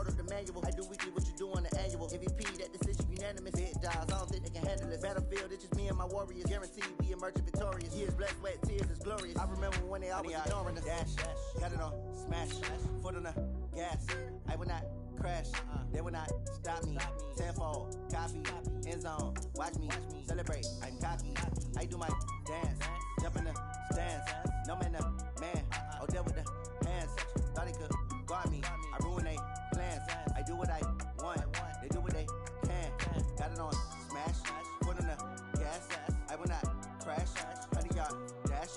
wrote up the manual. I do weekly what you do on the annual. MVP, that decision unanimous. Big jobs, I don't think they can handle it. Battlefield, it's just me and my warriors. Guaranteed we emerge victorious. Years, blood, sweat, tears, is glorious. I remember when they always ignoring us. Dash, got it on, smash, foot on the gas. I will not crash, they will not stop me. Tenfold, copy, end zone, watch me celebrate. I'm cocky, I do my dance, jump in the stands. No man, man, oh there with the hands. Thought they could guard me, I ruin they plans. I do what I want, they do what they can. Got it on, smash, foot on the gas. I will not crash, 100-yard dash,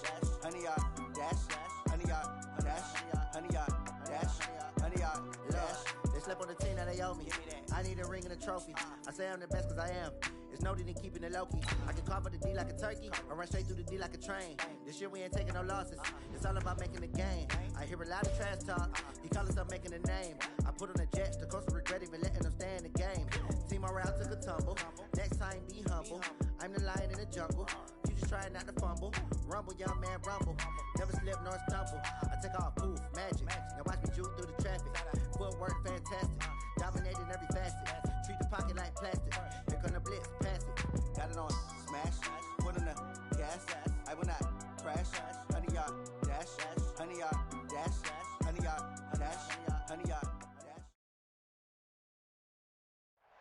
100-yard dash, 100-yard dash, 100-yard dash, 100-yard dash. They slept on the team, now they owe me. I need a ring and a trophy. I say I'm the best cause I am. It's noted in keeping it low-key. I can carve up the D like a turkey or run straight through the D like a train. This year we ain't taking no losses. It's all about making the game. I hear a lot of trash talk. He call himself making a name. I put on the Jets. The coach will regret even letting them stay in the game. Team morale took a tumble. Next time be humble. I'm the lion in the jungle. You just trying not to fumble. Rumble, young man, rumble. Never slip nor stumble. I take off, poof, magic. Now watch me juke through the traffic. Footwork fantastic. Dominating every facet. Treat the pocket like plastic. Here come the blitz, pass it. Got it on, smash. Put on the gas. I will not crash. 100-yard dash. 100-yard dash. 100-yard dash. 100-yard dash.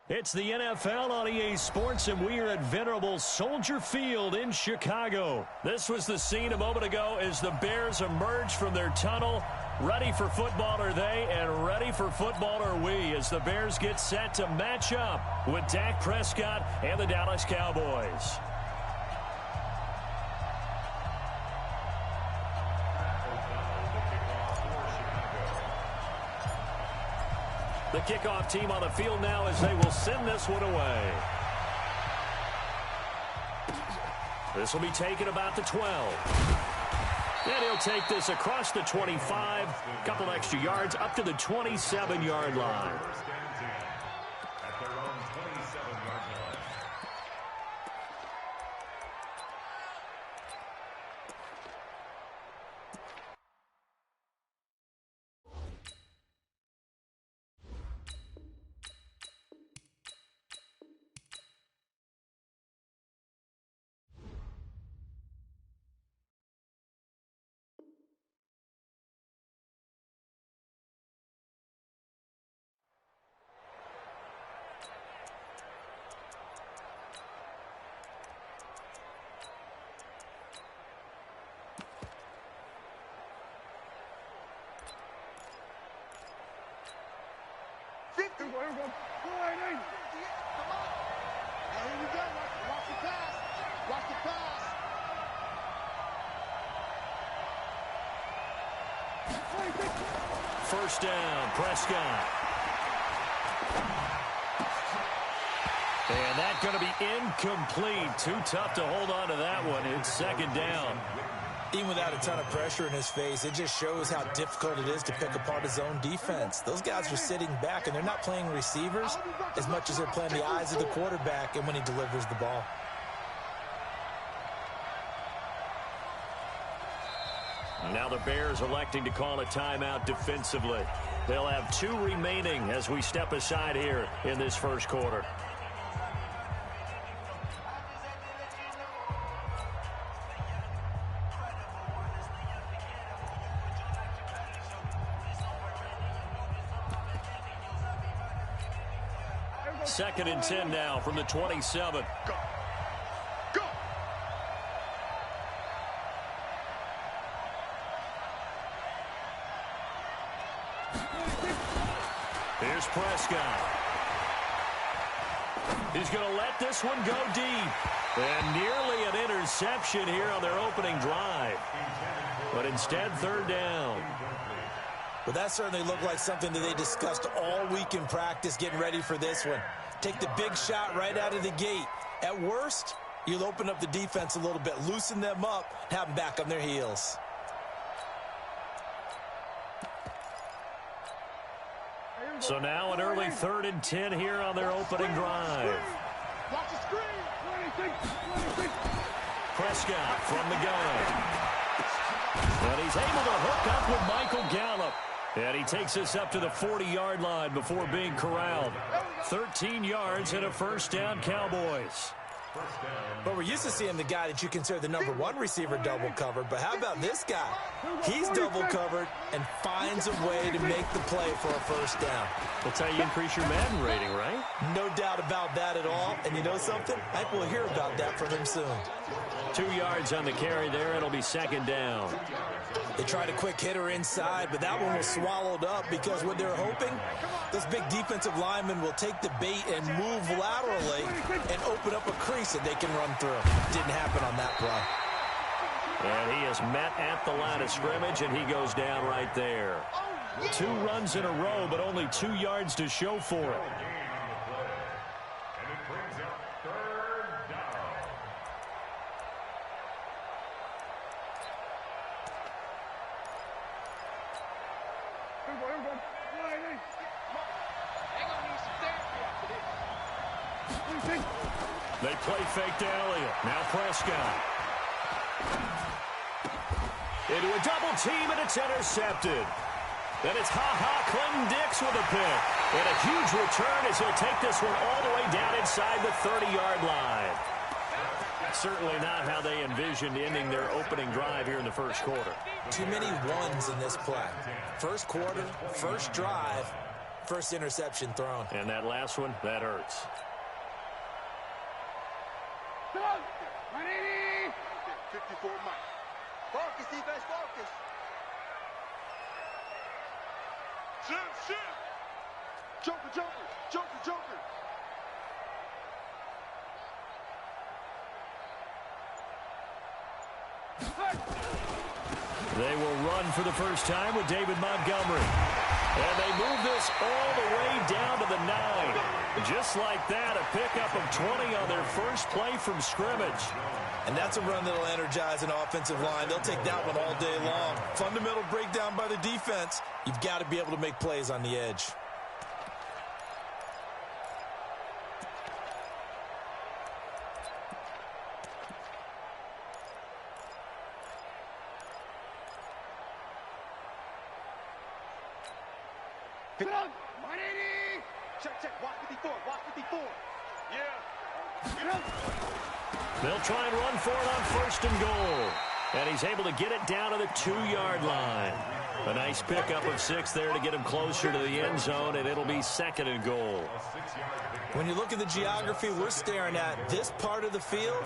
It's the NFL on EA Sports, and we are at venerable Soldier Field in Chicago. This was the scene a moment ago as the Bears emerged from their tunnel. Ready for football are they, and ready for football are we, as the Bears get set to match up with Dak Prescott and the Dallas Cowboys. The kickoff team on the field now as they will send this one away. This will be taken about the 12. And he'll take this across the 25, a couple extra yards up to the 27-yard line. Here we go. Go ahead, Nate. Come on. Here we go. Watch the pass. Watch the pass. First down, Prescott. And that's going to be incomplete. Too tough to hold on to that one. It's second down. Even without a ton of pressure in his face, it just shows how difficult it is to pick apart his own defense. Those guys are sitting back, and they're not playing receivers as much as they're playing the eyes of the quarterback and when he delivers the ball. Now the Bears electing to call a timeout defensively. They'll have 2 remaining as we step aside here in this first quarter. Second and 10 now from the 27. Go. Go. Here's Prescott. He's going to let this one go deep. And nearly an interception here on their opening drive. But instead, third down. Well, that certainly looked like something that they discussed all week in practice getting ready for this one. Take the big shot right out of the gate. At worst, you'll open up the defense a little bit, loosen them up, have them back on their heels. So now an early 3rd and 10 here on their opening drive. Watch the screen. 26. Prescott from the gun. And he's able to hook up with Michael Gallup. And he takes us up to the 40-yard line before being corralled. 13 yards and a first down, Cowboys. But we're used to seeing the guy that you consider the number one receiver double covered. But how about this guy? He's double covered and finds a way to make the play for a first down. That's how you increase your Madden rating, right? No doubt about that at all. And you know something? I think we'll hear about that from him soon. 2 yards on the carry there. It'll be second down. They tried a quick hitter inside, but that one was swallowed up because what they're hoping, those big defensive linemen will take the bait and move laterally and open up a crease that they can run through. Didn't happen on that play. And he is met at the line of scrimmage, and he goes down right there. 2 runs in a row, but only 2 yards to show for it. They play fake to Elliott. Now Prescott. Into a double team, and it's intercepted. Then it's Clinton Dix with a pick. And a huge return as he'll take this one all the way down inside the 30-yard line. Certainly not how they envisioned ending their opening drive here in the first quarter. Too many ones in this play. First quarter, first drive, first interception thrown. And that last one, that hurts. 54 Mike. Focus, defense, focus. Shift. Joker. They will run for the first time with David Montgomery. And they move this all the way down to the 9. Just like that, a pickup of 20 on their first play from scrimmage. And that's a run that'll energize an offensive line. They'll take that one all day long. Fundamental breakdown by the defense. You've got to be able to make plays on the edge. Sit down. 180. Check. Watch 54. Yeah. Get up. They'll try and run for it on first and goal. And he's able to get it down to the 2-yard line. A nice pickup of 6 there to get him closer to the end zone, and it'll be second and goal. When you look at the geography we're staring at, this part of the field,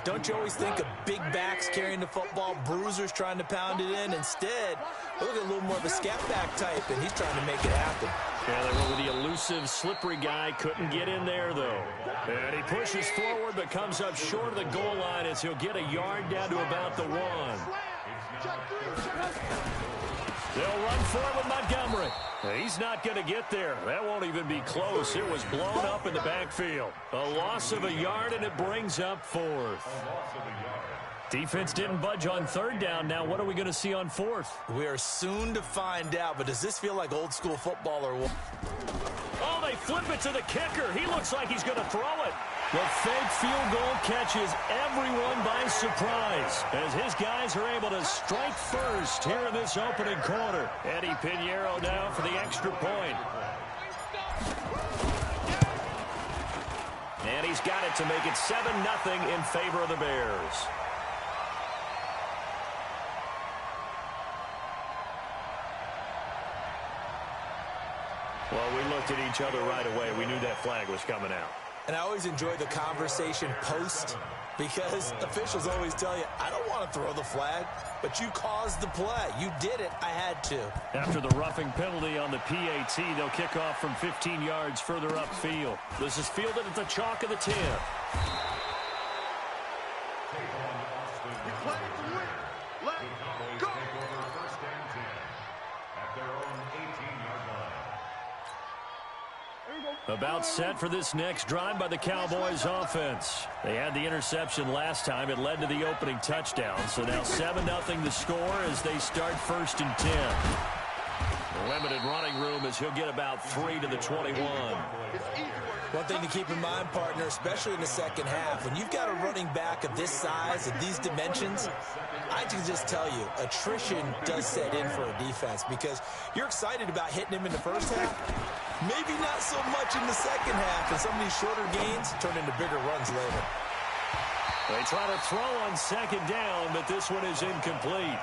don't you always think of big backs carrying the football, bruisers trying to pound it in? Instead, look at a little more of a scat back type, and he's trying to make it happen. Yeah, they went with the elusive, slippery guy. Couldn't get in there, though. And he pushes forward, but comes up short of the goal line as he'll get a yard down to about the 1. They'll run for it with Montgomery. He's not going to get there. That won't even be close. It was blown up in the backfield. A loss of a yard, and it brings up 4th. Defense didn't budge on 3rd down. Now what are we going to see on 4th? We are soon to find out, but does this feel like old school football or what? Oh, they flip it to the kicker. He looks like he's going to throw it. The fake field goal catches everyone by surprise as his guys are able to strike first here in this opening quarter. Eddie Pinheiro now for the extra point. And he's got it to make it 7-0 in favor of the Bears. Well, we looked at each other right away. We knew that flag was coming out. And I always enjoy the conversation post because officials always tell you, I don't want to throw the flag, but you caused the play. You did it. I had to. After the roughing penalty on the PAT, they'll kick off from 15 yards further upfield. This is fielded at the chalk of the 10. About set for this next drive by the Cowboys offense. They had the interception last time. It led to the opening touchdown. So now 7-0 the score as they start 1st and 10. Limited running room as he'll get about 3 to the 21. One thing to keep in mind, partner, especially in the second half, when you've got a running back of this size, of these dimensions, I can just tell you, attrition does set in for a defense because you're excited about hitting him in the first half, maybe not so much in the second half, and some of these shorter gains turn into bigger runs later. They try to throw on second down, but this one is incomplete.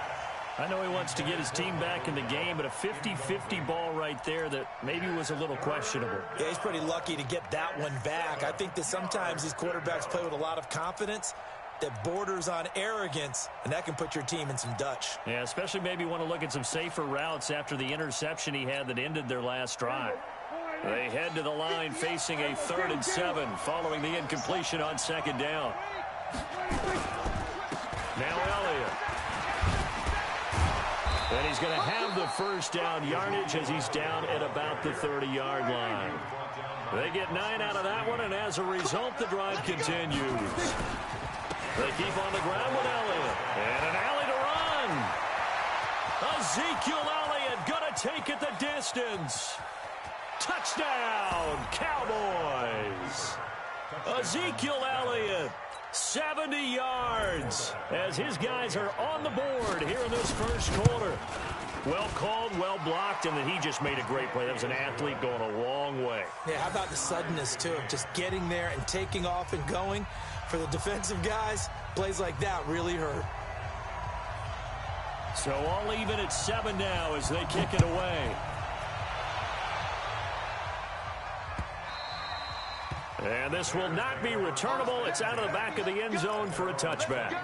I know he wants to get his team back in the game, but a 50-50 ball right there that maybe was a little questionable. Yeah, he's pretty lucky to get that one back. I think that sometimes these quarterbacks play with a lot of confidence that borders on arrogance, and that can put your team in some Dutch. Yeah, especially maybe want to look at some safer routes after the interception he had that ended their last drive. They head to the line facing a 3rd and 7 following the incompletion on second down. Now Elliott. And he's going to have the first down yardage as he's down at about the 30-yard line. They get 9 out of that one, and as a result, the drive continues. They keep on the ground with Elliott. And an alley to run. Ezekiel Elliott going to take it the distance. Touchdown, Cowboys. Ezekiel Elliott, 70 yards, as his guys are on the board here in this first quarter. Well called, well blocked, and then he just made a great play. That was an athlete going a long way. Yeah, how about the suddenness, too, of just getting there and taking off and going? For the defensive guys, plays like that really hurt. So all even at 7 now as they kick it away. And this will not be returnable. It's out of the back of the end zone for a touchback.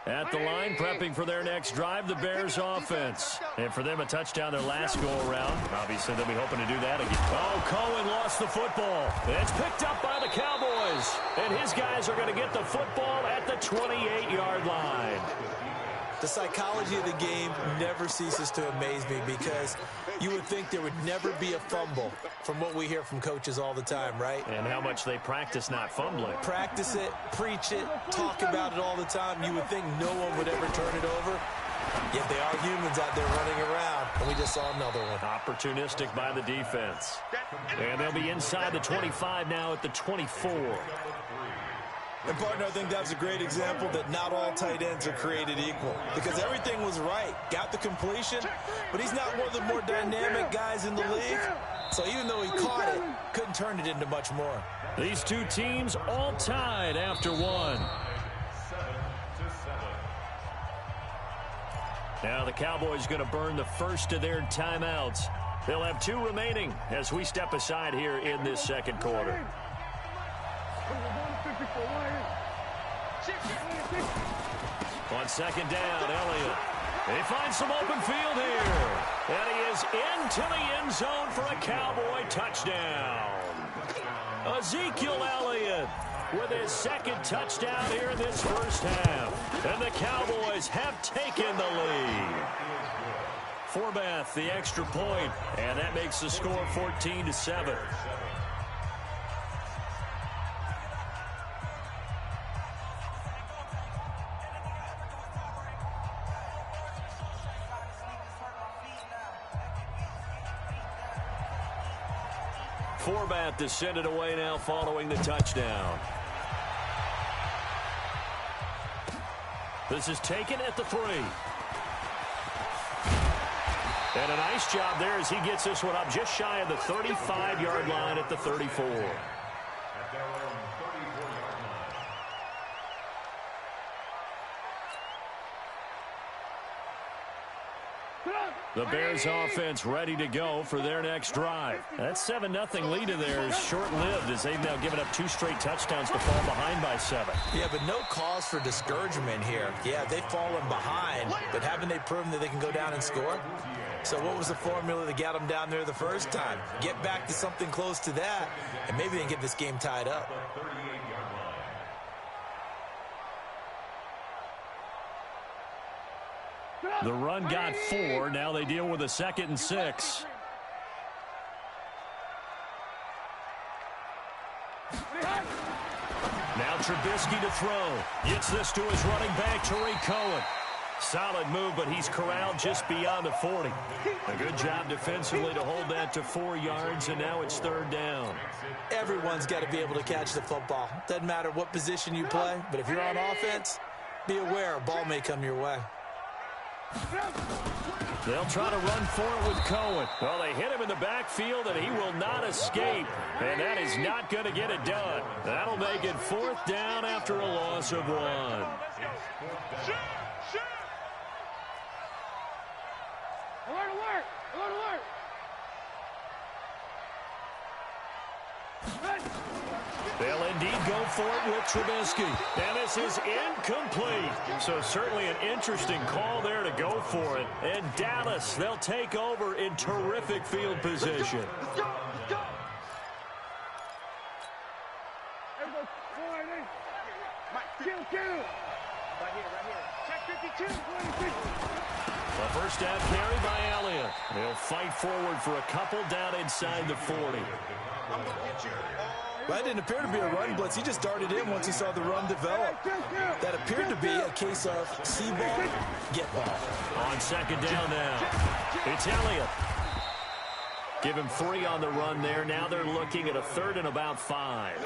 At the line, prepping for their next drive, the Bears offense. And for them, a touchdown their last go-around. Obviously, they'll be hoping to do that again. Oh, Cohen lost the football. It's picked up by the Cowboys. And his guys are going to get the football at the 28-yard line. The psychology of the game never ceases to amaze me because you would think there would never be a fumble from what we hear from coaches all the time, right? And how much they practice not fumbling. Practice it, preach it, talk about it all the time. You would think no one would ever turn it over. Yet they are humans out there running around, and we just saw another one. Opportunistic by the defense. And they'll be inside the 25 now at the 24. And, partner, I think that's a great example that not all tight ends are created equal because everything was right. Got the completion, but he's not one of the more dynamic guys in the league. So even though he caught it, couldn't turn it into much more. These two teams all tied after one. Now the Cowboys going to burn the first of their timeouts. They'll have 2 remaining as we step aside here in this second quarter. On second down, Elliott. He finds some open field here. And he is into the end zone for a Cowboy touchdown. Ezekiel Elliott with his second touchdown here in this first half. And the Cowboys have taken the lead. Forbath, the extra point, and that makes the score 14-7. Forbath to send it away now following the touchdown. This is taken at the 3. And a nice job there as he gets this one up just shy of the 35-yard line at the 34. The Bears offense ready to go for their next drive. That 7-0 lead of theirs is short-lived as they've now given up 2 straight touchdowns to fall behind by 7. Yeah, but no cause for discouragement here. Yeah, they've fallen behind, but haven't they proven that they can go down and score? So what was the formula that got them down there the first time? Get back to something close to that, and maybe they can get this game tied up. The run got 4. Now they deal with a 2nd and 6. Now Trubisky to throw. Gets this to his running back, Tariq Cohen. Solid move, but he's corralled just beyond the 40. A good job defensively to hold that to 4 yards, and now it's 3rd down. Everyone's got to be able to catch the football. Doesn't matter what position you play, but if you're on offense, be aware a ball may come your way. They'll try to run for it with Cohen. Well, they hit him in the backfield, and he will not escape. And that is not going to get it done. That'll make it 4th down after a loss of 1. Alert, alert! Alert, alert! They'll indeed go for it with Trubisky. And this is incomplete. So certainly an interesting call there to go for it. And Dallas, they'll take over in terrific field position. Let's go! Let's go! Everybody, line in. Kill! Right here. Check 52. A first down carry by Elliott. They'll fight forward for a couple down inside the 40. I'm going to get you. That didn't appear to be a run blitz. He just darted in once he saw the run develop. That appeared to be a case of see ball, get ball. On 2nd down now. It's Elliott. Give him 3 on the run there. Now they're looking at a 3rd and about 5.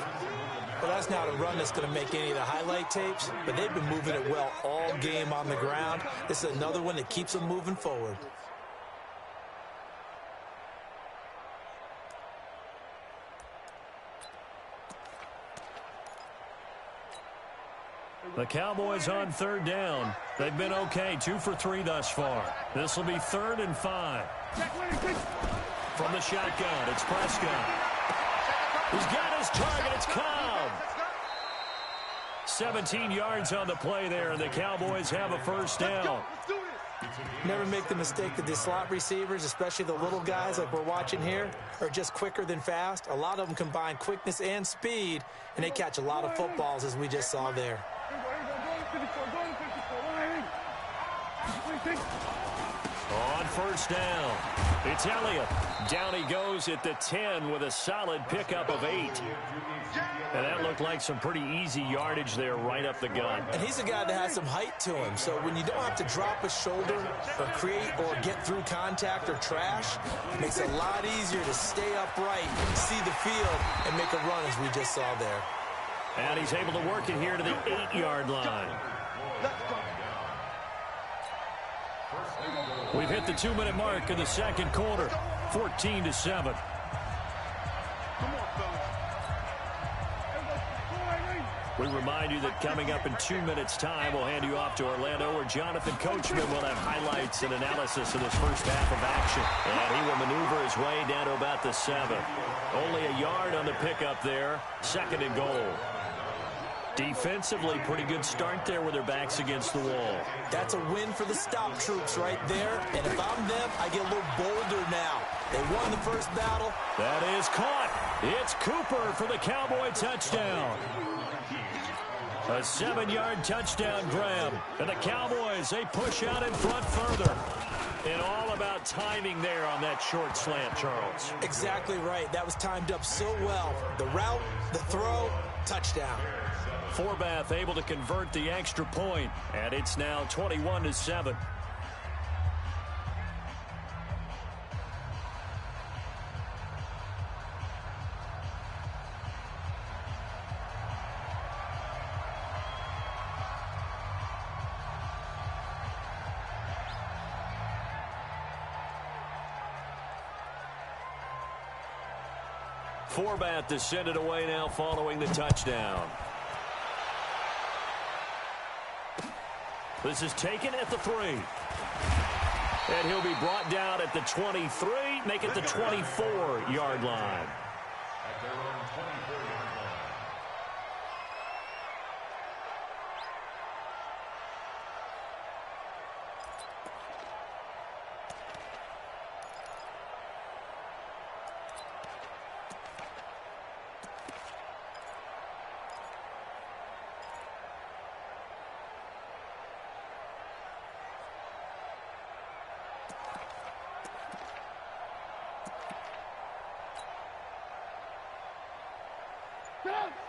Well, that's not a run that's going to make any of the highlight tapes, but they've been moving it well all game on the ground. This is another one that keeps them moving forward. The Cowboys on 3rd down. They've been okay, 2 for 3 thus far. This will be 3rd and 5. From the shotgun, it's Prescott. He's got his target, it's Cobb. 17 yards on the play there, and the Cowboys have a first down. Never make the mistake that the slot receivers, especially the little guys like we're watching here, are just quicker than fast. A lot of them combine quickness and speed, and they catch a lot of footballs, as we just saw there. On first down, it's Elliott. Down he goes at the 10 with a solid pickup of 8. And that looked like some pretty easy yardage there right up the gut. And he's a guy that has some height to him, so when you don't have to drop a shoulder or create or get through contact or trash, it makes it a lot easier to stay upright, see the field, and make a run as we just saw there. And he's able to work it here to the 8-yard line. We've hit the 2-minute mark in the 2nd quarter, 14-7. We remind you that coming up in 2 minutes' time, we'll hand you off to Orlando, where Jonathan Coachman will have highlights and analysis of this first half of action. And he will maneuver his way down to about the 7. Only a yard on the pickup there, 2nd and goal. Defensively, pretty good start there with their backs against the wall. That's a win for the stop troops right there. And if I'm them, I get a little bolder now. They won the first battle. That is caught. It's Cooper for the Cowboy touchdown. A 7-yard touchdown grab. And the Cowboys, they push out in front further. And all about timing there on that short slant, Charles. Exactly right. That was timed up so well. The route, the throw, touchdown. Forbath able to convert the extra point, and it's now 21-7. Forbath to send it away now following the touchdown. This is taken at the 3. And he'll be brought down at the 23, make it the 24-yard line. At their own 24-yard line.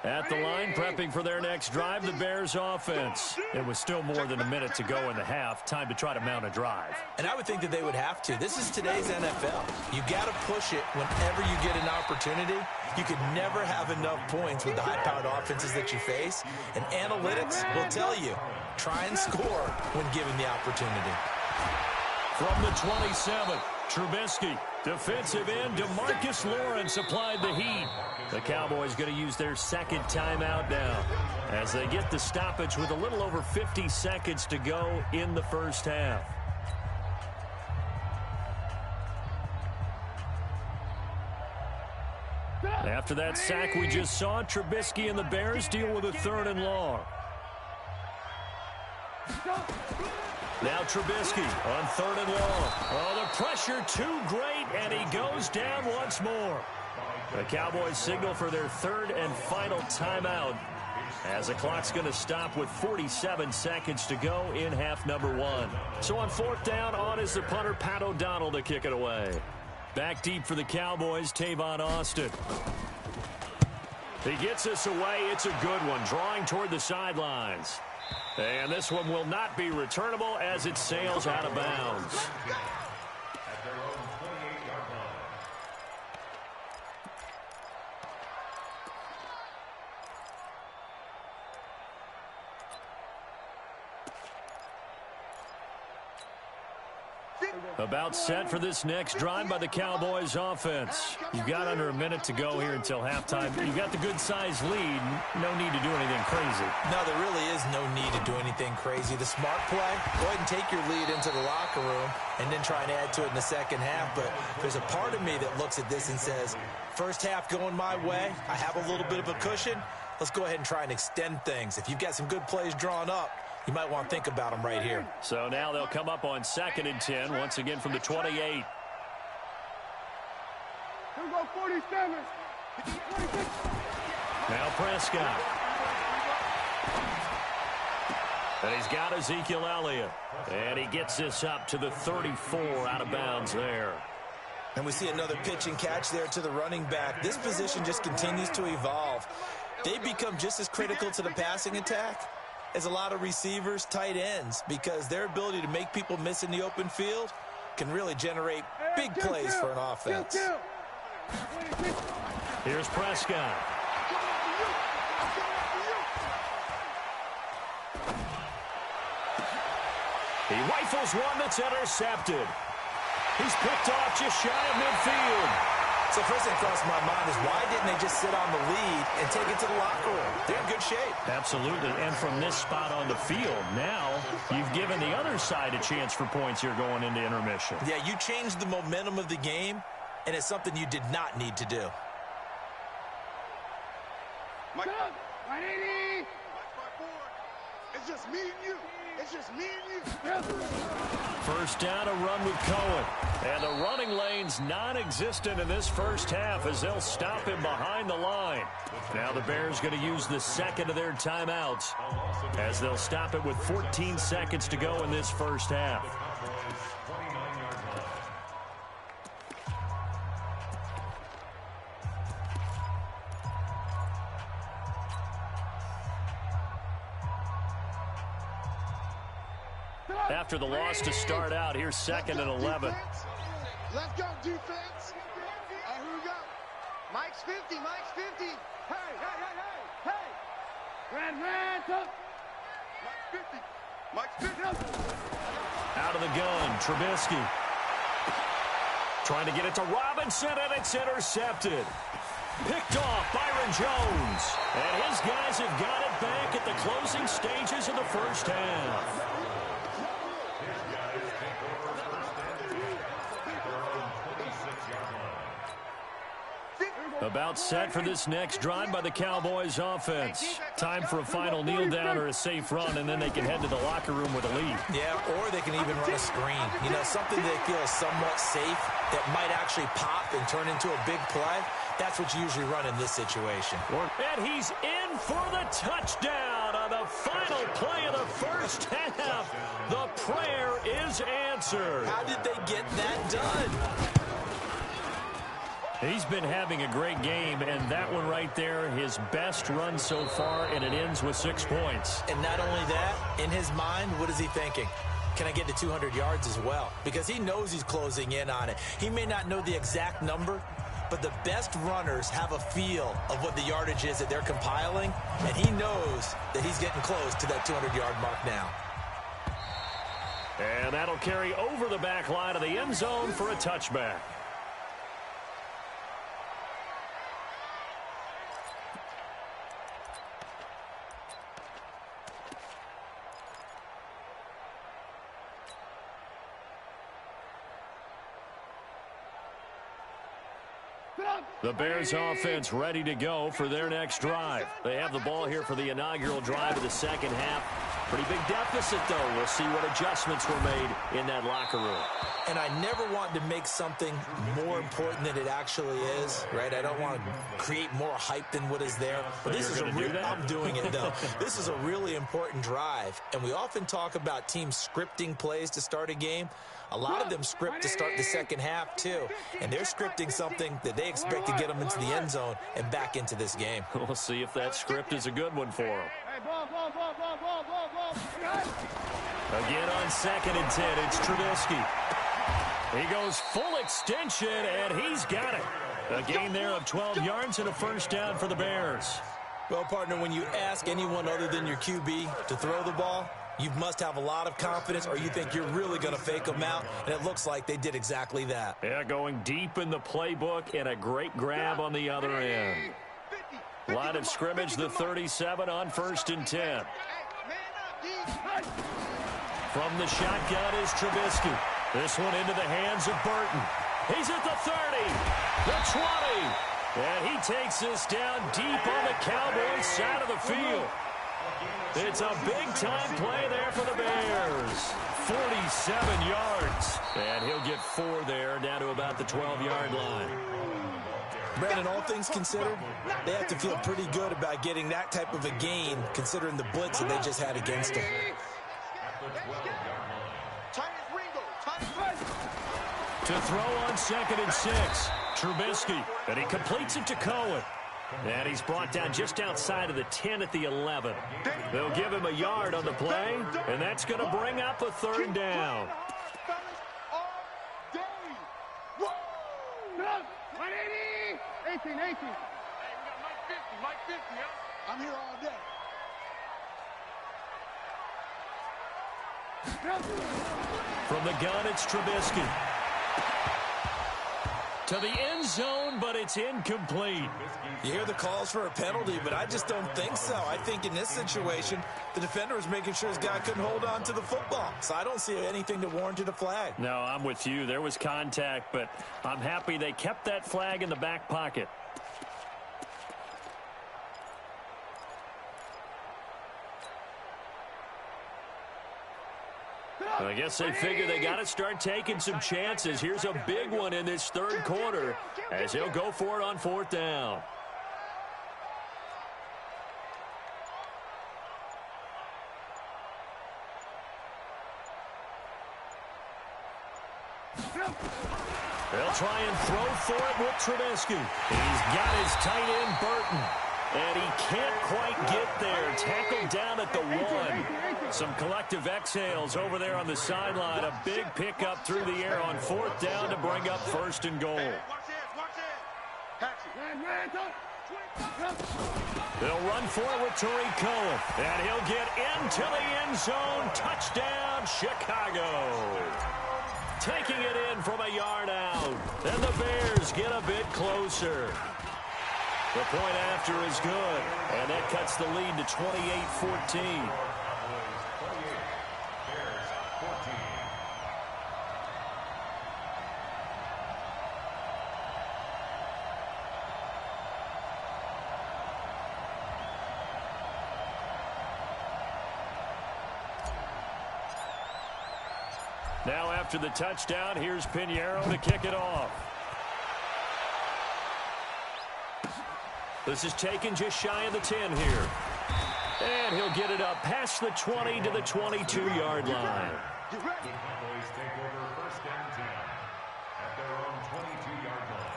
At the line, prepping for their next drive, the Bears offense. It was still more than a minute to go in the half. Time to try to mount a drive. And I would think that they would have to. This is today's NFL. You got to push it whenever you get an opportunity. You could never have enough points with the high-powered offenses that you face. And analytics will tell you, try and score when given the opportunity. From the 27, Trubisky. Defensive end, DeMarcus Lawrence applied the heat. The Cowboys going to use their second timeout now as they get the stoppage with a little over 50 seconds to go in the first half. After that sack we just saw, Trubisky and the Bears deal with a 3rd and long. Now Trubisky on 3rd and long. Oh, the pressure too great, and he goes down once more. The Cowboys signal for their 3rd and final timeout as the clock's going to stop with 47 seconds to go in half number 1. So on 4th down, on is the punter, Pat O'Donnell, to kick it away. Back deep for the Cowboys, Tavon Austin. He gets us away. It's a good one, drawing toward the sidelines. And this one will not be returnable as it sails out of bounds. At their own 28-yard line. About set for this next drive by the Cowboys offense. You've got under a minute to go here until halftime. You've got the good-sized lead. No need to do anything crazy. No, there really is no need to do anything crazy. The smart play, go ahead and take your lead into the locker room and then try and add to it in the second half. But there's a part of me that looks at this and says, first half going my way, I have a little bit of a cushion. Let's go ahead and try and extend things. If you've got some good plays drawn up, you might want to think about them right here. So now they'll come up on 2nd and 10, once again from the 28. Here we go, 47. 46. Now Prescott. And he's got Ezekiel Elliott. And he gets this up to the 34 out of bounds there. And we see another pitch and catch there to the running back. This position just continues to evolve. They become just as critical to the passing attack as a lot of receivers, tight ends, because their ability to make people miss in the open field can really generate big plays for an offense. Here's Prescott. He rifles one that's intercepted. He's picked off just shy of midfield. So first thing across my mind is, why didn't they just sit on the lead and take it to the locker room? They're in good shape. Absolutely. And from this spot on the field, now you've given the other side a chance for points here going into intermission. Yeah, you changed the momentum of the game, and it's something you did not need to do. Mike, 180. It's just me and you. It's just me and you. First down, a run with Cohen. And the running lane's non-existent in this first half as they'll stop him behind the line. Now the Bears going to use the second of their timeouts as they'll stop it with 14 seconds to go in this first half. After the loss to start out, here's 2nd and 11. Let's go, defense. Here we go. Mike's 50. Mike's 50. Hey. Red, up. Mike's 50. Out of the gun, Trubisky. Trying to get it to Robinson, and it's intercepted. Picked off Byron Jones. And his guys have got it back at the closing stages of the first half. About set for this next drive by the Cowboys offense. Time for a final kneel down or a safe run, and then they can head to the locker room with a lead. Yeah, or they can even run a screen. You know, something they feel is somewhat safe that might actually pop and turn into a big play. That's what you usually run in this situation. And he's in for the touchdown on the final play of the first half. The prayer is answered. How did they get that done? He's been having a great game, and that one right there, his best run so far, and it ends with 6 points. And not only that, in his mind, what is he thinking? Can I get to 200 yards as well? Because he knows he's closing in on it. He may not know the exact number, but the best runners have a feel of what the yardage is that they're compiling, and he knows that he's getting close to that 200-yard mark now. And that'll carry over the back line of the end zone for a touchback. The Bears offense ready to go for their next drive. They have the ball here for the inaugural drive of the second half. Pretty big deficit, though. We'll see what adjustments were made in that locker room. And I never want to make something more important than it actually is, right? I don't want to create more hype than what is there. But this is I'm doing it, though. This is a really important drive. And we often talk about teams scripting plays to start a game. A lot of them script to start the second half, too. And they're scripting something that they expect to get them into the end zone and back into this game. We'll see if that script is a good one for them. Again on 2nd and 10, it's Trubisky. He goes full extension, and he's got it. A gain there of 12 yards and a first down for the Bears. Well, partner, when you ask anyone other than your QB to throw the ball, you must have a lot of confidence, or you think you're really going to fake them out, and it looks like they did exactly that. Yeah, going deep in the playbook and a great grab on the other end. Line of scrimmage, the 37 on 1st and 10. From the shotgun is Trubisky. This one into the hands of Burton. He's at the 30, the 20, and he takes this down deep on the Cowboys side of the field. It's a big-time play there for the Bears. 47 yards. And he'll get 4 there, down to about the 12-yard line. Brandon, all things considered, they have to feel pretty good about getting that type of a gain, considering the blitz that they just had against them. To throw on 2nd and 6, Trubisky, and he completes it to Cohen. And he's brought down just outside of the 10 at the 11. They'll give him a yard on the play, and that's going to bring up a 3rd down. 18. Hey, we got Mike 50, huh? I'm here all day. From the gun, it's Trubisky. To the end zone, but it's incomplete. You hear the calls for a penalty, but I just don't think so. I think in this situation, the defender was making sure his guy couldn't hold on to the football. So I don't see anything that warranted a flag. No, I'm with you. There was contact, but I'm happy they kept that flag in the back pocket. I guess they figure they got to start taking some chances. Here's a big one in this 3rd quarter as he'll go for it on 4th down. They'll try and throw for it with Trubisky. He's got his tight end, Burton. And he can't quite get there. Tackled down at the 1. Some collective exhales over there on the sideline. A big pickup through the air on 4th down to bring up 1st and goal. They'll run for it with Tariq Cohen. And he'll get into the end zone. Touchdown, Chicago. Taking it in from a yard out. And the Bears get a bit closer. The point after is good, and that cuts the lead to 28-14. Now after the touchdown, here's Pinheiro to kick it off. This is taken just shy of the 10 here. And he'll get it up past the 20 to the 22-yard line. The Cowboys take over first and 10 at their own 22-yard line.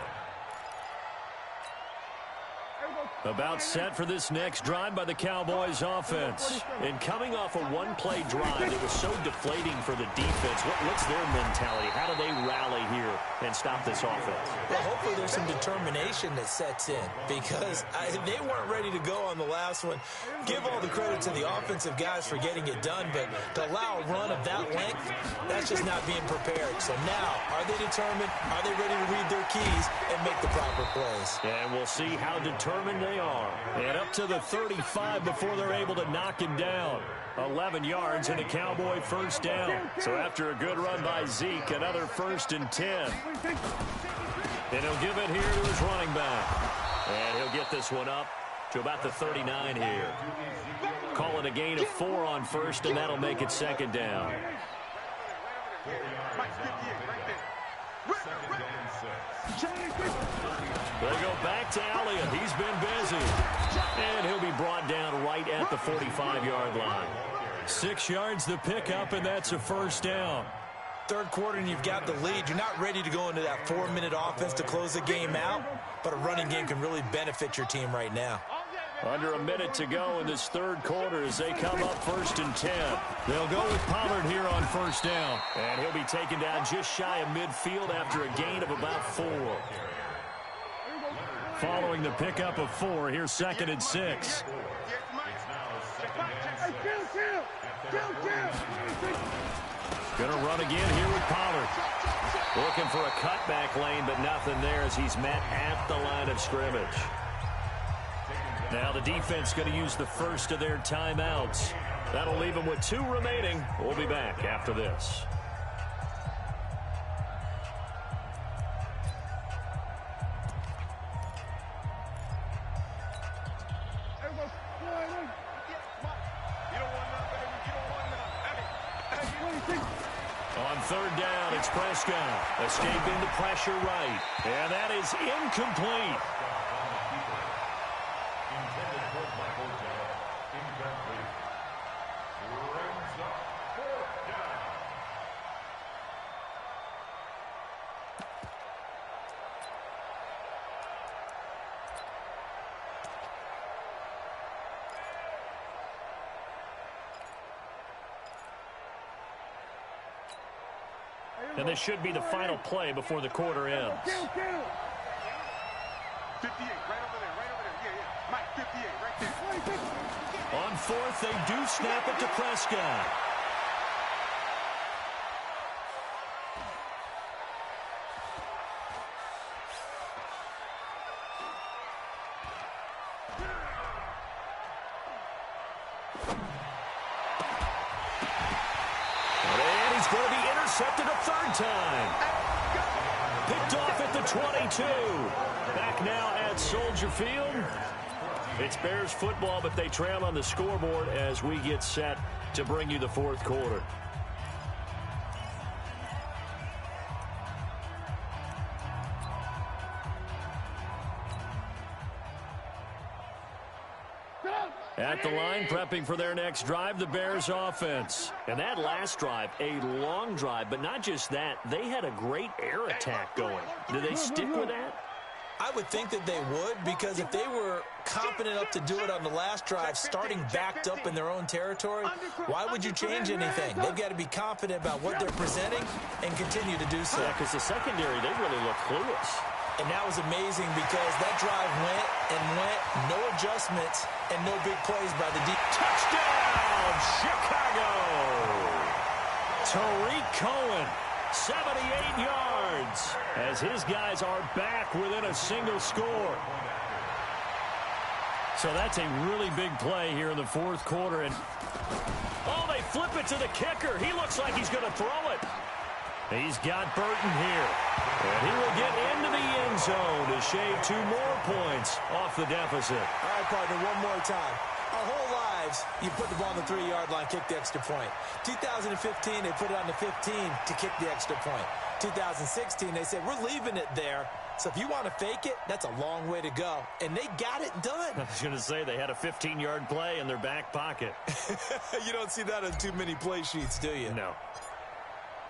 About set for this next drive by the Cowboys offense. And coming off a one-play drive that was so deflating for the defense, what's their mentality? How do they rally here and stop this offense? Well, hopefully there's some determination that sets in because they weren't ready to go on the last one. Give all the credit to the offensive guys for getting it done, but to allow a run of that length, that's just not being prepared. So now, are they determined? Are they ready to read their keys and make the proper plays? And we'll see how determined they are. And up to the 35 before they're able to knock him down. 11 yards and a Cowboy first down. So after a good run by Zeke, another 1st and 10. And he'll give it here to his running back. And he'll get this one up to about the 39 here. Call it a gain of 4 on first, and that'll make it 2nd down. They'll go back to Elliott. He's been busy. And he'll be brought down right at the 45-yard line. 6 yards the pickup, and that's a 1st down. Third quarter and you've got the lead. You're not ready to go into that 4-minute offense to close the game out, but a running game can really benefit your team right now. Under a minute to go in this third quarter as they come up 1st and 10. They'll go with Pollard here on 1st down. And he'll be taken down just shy of midfield after a gain of about 4. Following the pickup of 4, here's 2nd and 6. Going to run again here with Pollard. Looking for a cutback lane, but nothing there as he's met at the line of scrimmage. Now the defense going to use the first of their timeouts. That'll leave them with 2 remaining. We'll be back after this. On 3rd down, it's Prescott. Escaping the pressure right. And that is incomplete. And this should be the final play before the quarter ends. 58, right over there, yeah. Mike, 58, right there. On 4th, they do snap it to Prescott. And he's going to be intercepted a 3rd time. Picked off at the 22. Back now at Soldier Field. It's Bears football, but they trail on the scoreboard as we get set to bring you the 4th quarter. At the line, prepping for their next drive, the Bears offense. And that last drive, a long drive, but not just that, they had a great air attack going. Do they stick with that? I would think that they would, because if they were confident enough to do it on the last drive, starting backed up in their own territory, why would you change anything? They've got to be confident about what they're presenting and continue to do so. Yeah, because the secondary, they really look clueless. And that was amazing because that drive went and went, no adjustments and no big plays by the deep. Touchdown, Chicago! Tariq Cohen, 78 yards, as his guys are back within a single score. So that's a really big play here in the 4th quarter. And oh, they flip it to the kicker. He looks like he's going to throw it. He's got Burton here. And he will get into the end zone to shave 2 more points off the deficit. All right, partner, one more time. Our whole lives, years, you put the ball on the 3-yard line, kick the extra point. 2015, they put it on the 15 to kick the extra point. 2016, they said, we're leaving it there. So if you want to fake it, that's a long way to go. And they got it done. I was going to say they had a 15-yard play in their back pocket. You don't see that on too many play sheets, do you? No.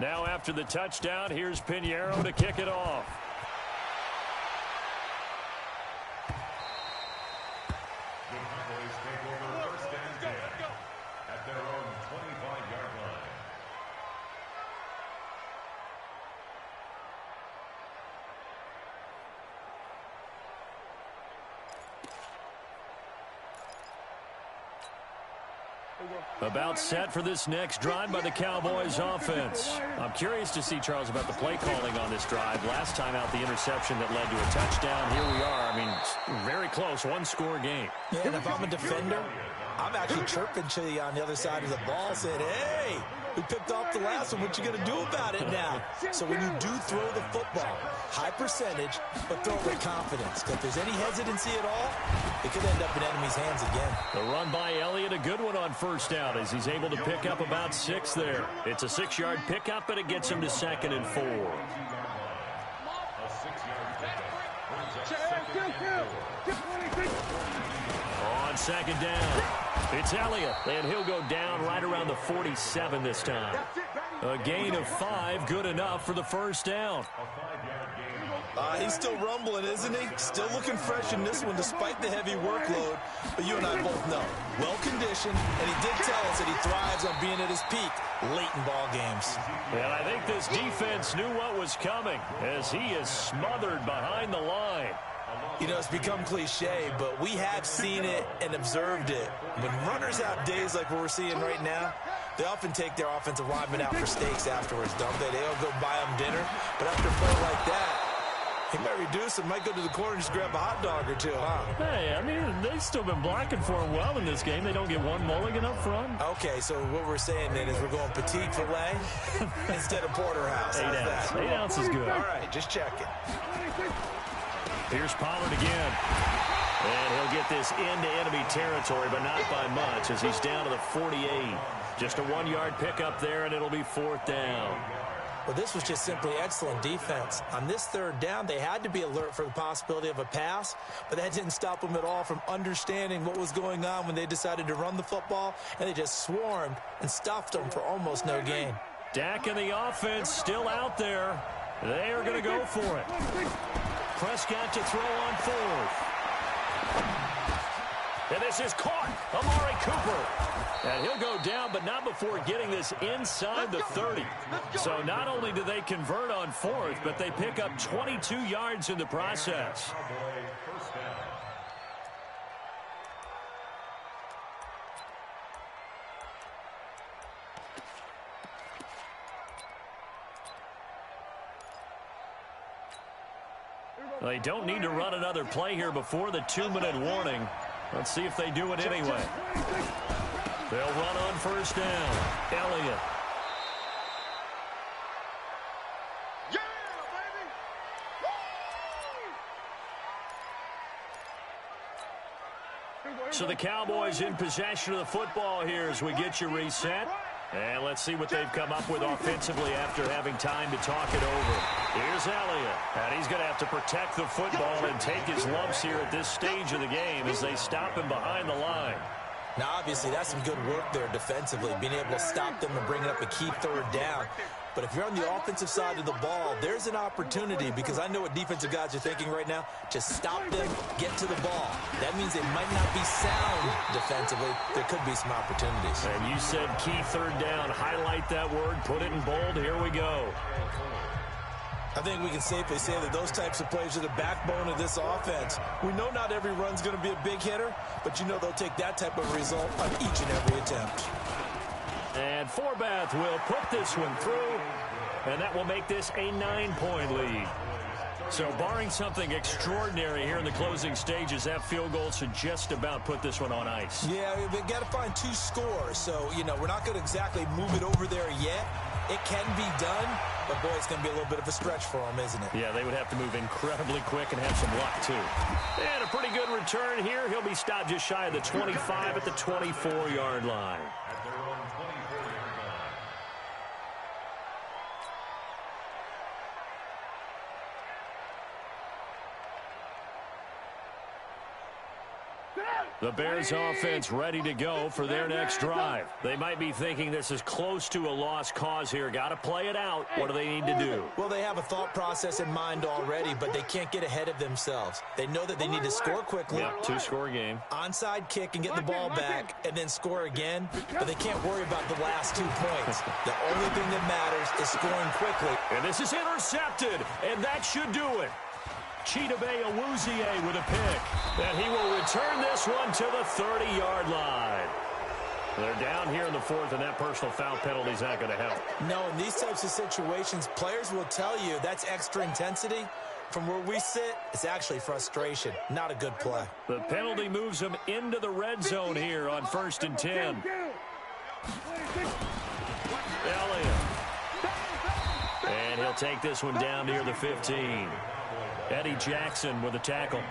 Now after the touchdown, here's Pinheiro to kick it off. The Cowboys take over first and 10 at their own 25-yard line. About set for this next drive by the Cowboys offense. I'm curious to see, Charles, about the play calling on this drive. Last time out, the interception that led to a touchdown. Here we are. I mean, very close, one-score game. Yeah, and if I'm a defender, I'm actually chirping to you on the other side of the ball, saying, hey, we picked off the last one. What you going to do about it now? So when you do throw the football, high percentage, but throw it with confidence. Because if there's any hesitancy at all, it could end up in enemy's hands again. The run by Elliott, a good one on first down as he's able to pick up about 6 there. It's a 6-yard pickup, and it gets him to 2nd and 4. On 2nd down, it's Elliott, and he'll go down right around the 47 this time. A gain of 5, good enough for the first down. He's still rumbling, isn't he? Still looking fresh in this one despite the heavy workload. But you and I both know, well-conditioned, and he did tell us that he thrives on being at his peak late in ball games. And I think this defense knew what was coming as he is smothered behind the line. You know, it's become cliche, but we have seen it and observed it. When runners have days like what we're seeing right now, they often take their offensive linemen out for steaks afterwards, don't they? They all go buy them dinner. But after a play like that, he might reduce and might go to the corner and just grab a hot dog or two, huh? Hey, I mean, they've still been blocking for him well in this game. They don't get one mulligan up front. Okay, so what we're saying then is we're going petite filet instead of porterhouse. 8 ounce. 8 ounce is good. All right, just checking. Here's Pollard again. And he'll get this into enemy territory, but not by much as he's down to the 48. Just a 1-yard pickup there, and it'll be 4th down. Well, this was just simply excellent defense. On this 3rd down, they had to be alert for the possibility of a pass, but that didn't stop them at all from understanding what was going on when they decided to run the football, and they just swarmed and stuffed them for almost no gain. Dak and the offense still out there. They are going to go for it. Prescott to throw on 4th. And this is caught. Amari Cooper. And he'll go down, but not before getting this inside the 30. So not only do they convert on 4th, but they pick up 22 yards in the process. They don't need to run another play here before the 2-minute warning. Let's see if they do it anyway. They'll run on first down. Elliott. Yeah, baby! So the Cowboys in possession of the football here as we get you reset. And let's see what they've come up with offensively after having time to talk it over. Here's Elliott. And he's going to have to protect the football and take his lumps here at this stage of the game as they stop him behind the line. Now, obviously, that's some good work there defensively, being able to stop them and bring up a key 3rd down. But if you're on the offensive side of the ball, there's an opportunity because I know what defensive guys are thinking right now. Just stop them, get to the ball. That means they might not be sound defensively. There could be some opportunities. And you said key 3rd down. Highlight that word. Put it in bold. Here we go. I think we can safely say that those types of plays are the backbone of this offense. We know not every run's going to be a big hitter, but you know they'll take that type of result on each and every attempt. And Forbath will put this one through, and that will make this a 9-point lead. So barring something extraordinary here in the closing stages, that field goal should just about put this one on ice. Yeah, they've got to find 2 scores. So, you know, we're not going to exactly move it over there yet. It can be done, but, boy, it's going to be a little bit of a stretch for them, isn't it? Yeah, they would have to move incredibly quick and have some luck, too. And a pretty good return here. He'll be stopped just shy of the 25 at the 24-yard line. At their own 24-yard line. The Bears offense ready to go for their next drive. They might be thinking this is close to a lost cause here. Got to play it out. What do they need to do? Well, they have a thought process in mind already, but they can't get ahead of themselves. They know that they need to score quickly. Yep, two-score game. Onside kick and get the ball back and then score again, but they can't worry about the last 2 points. The only thing that matters is scoring quickly. And this is intercepted, and that should do it. Chidobe Awuzie with a pick. And he will return this one to the 30-yard line. They're down here in the fourth, and that personal foul penalty is not going to help. No, in these types of situations, players will tell you that's extra intensity. From where we sit, it's actually frustration. Not a good play. The penalty moves them into the red zone here on 1st and 10. Elliott. And he'll take this one down near the 15. Eddie Jackson with a tackle.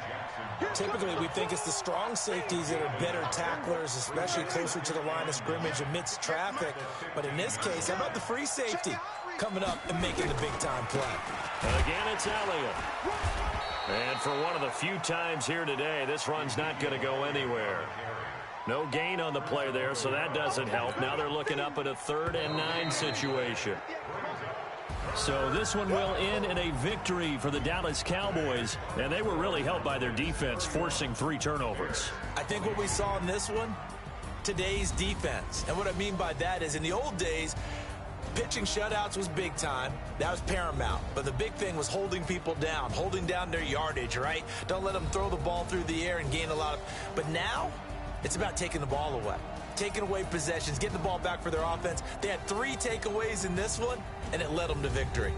Typically, we think it's the strong safeties that are better tacklers, especially closer to the line of scrimmage amidst traffic. But in this case, how about the free safety coming up and making the big-time play? And again, it's Elliott. And for one of the few times here today, this run's not going to go anywhere. No gain on the play there, so that doesn't help. Now they're looking up at a 3rd and 9 situation. So this one will end in a victory for the Dallas Cowboys, and they were really helped by their defense, forcing 3 turnovers. I think what we saw in this one, today's defense. And what I mean by that is in the old days, pitching shutouts was big time. That was paramount. But the big thing was holding people down, holding down their yardage, right? Don't let them throw the ball through the air and gain a lot of... But now, it's about taking the ball away. Taking away possessions, getting the ball back for their offense. They had 3 takeaways in this one, and it led them to victory.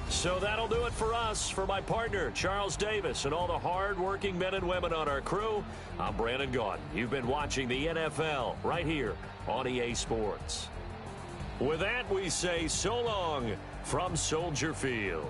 So that'll do it for us. For my partner, Charles Davis, and all the hard-working men and women on our crew, I'm Brandon Gaudin. You've been watching the NFL right here on EA Sports. With that, we say so long from Soldier Field.